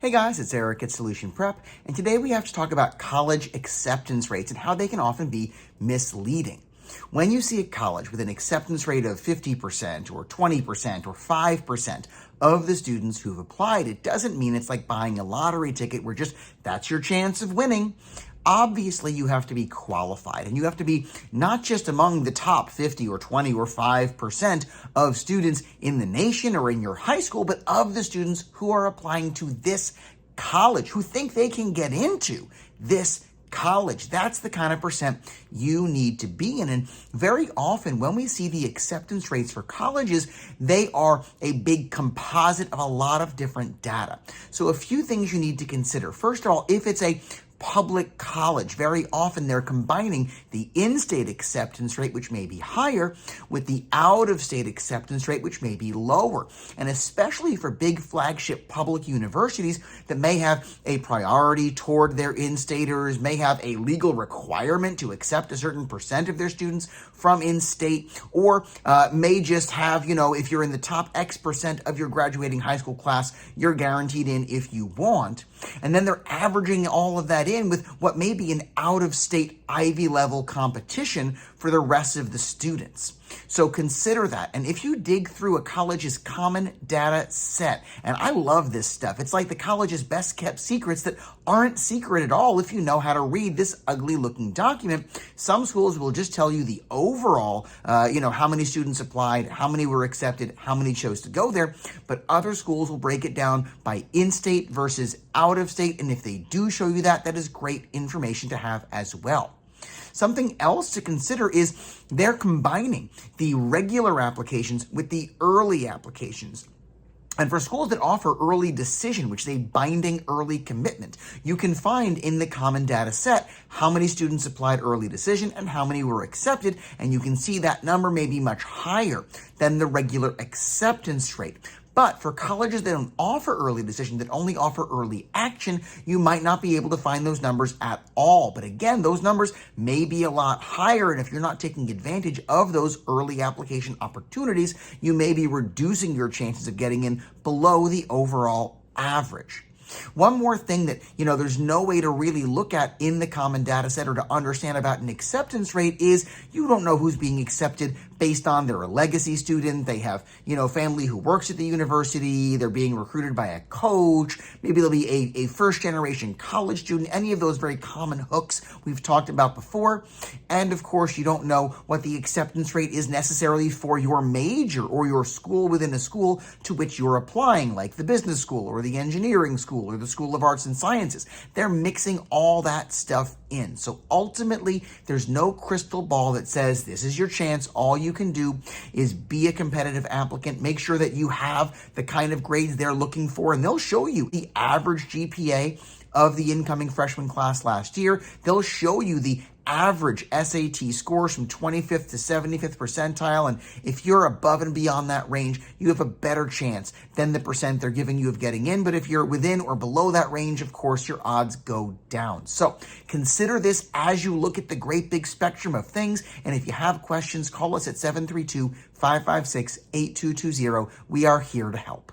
Hey guys, it's Eric at Solution Prep, and today we have to talk about college acceptance rates and how they can often be misleading. When you see a college with an acceptance rate of 50% or 20% or 5% of the students who've applied, it doesn't mean it's like buying a lottery ticket where just that's your chance of winning. Obviously, you have to be qualified, and you have to be not just among the top 50 or 20 or 5% of students in the nation or in your high school, but of the students who are applying to this college, who think they can get into this college. That's the kind of percent you need to be in. And very often when we see the acceptance rates for colleges, they are a big composite of a lot of different data. So a few things you need to consider. First of all, if it's a public college, very often they're combining the in-state acceptance rate, which may be higher, with the out-of-state acceptance rate, which may be lower. And especially for big flagship public universities that may have a priority toward their in-staters, may have a legal requirement to accept a certain percent of their students from in-state, or may just have, if you're in the top X percent of your graduating high school class, you're guaranteed in if you want. And then they're averaging all of that in with what may be an out-of-state Ivy level competition for the rest of the students. So consider that. And if you dig through a college's common data set, and I love this stuff, it's like the college's best kept secrets that aren't secret at all if you know how to read this ugly looking document. Some schools will just tell you the overall, how many students applied, how many were accepted, how many chose to go there. But other schools will break it down by in-state versus out-of-state. And if they do show you that, that is great information to have as well. Something else to consider is they're combining the regular applications with the early applications. And for schools that offer early decision, which is a binding early commitment, you can find in the common data set how many students applied early decision and how many were accepted. And you can see that number may be much higher than the regular acceptance rate. But for colleges that don't offer early decision, that only offer early action, you might not be able to find those numbers at all. But again, those numbers may be a lot higher. And if you're not taking advantage of those early application opportunities, you may be reducing your chances of getting in below the overall average. One more thing that, there's no way to really look at in the common data set or to understand about an acceptance rate is you don't know who's being accepted based on they're a legacy student, they have, family who works at the university, they're being recruited by a coach, maybe they'll be a first generation college student, any of those very common hooks we've talked about before. And of course, you don't know what the acceptance rate is necessarily for your major or your school within a school to which you're applying, like the business school or the engineering school or the School of Arts and Sciences. They're mixing all that stuff in. So ultimately, there's no crystal ball that says this is your chance. All you can do is be a competitive applicant. Make sure that you have the kind of grades they're looking for, and they'll show you the average GPA of the incoming freshman class last year. They'll show you the average SAT scores from 25th to 75th percentile. And if you're above and beyond that range, you have a better chance than the percent they're giving you of getting in. But if you're within or below that range, of course, your odds go down. So consider this as you look at the great big spectrum of things. And if you have questions, call us at 732-556-8220. We are here to help.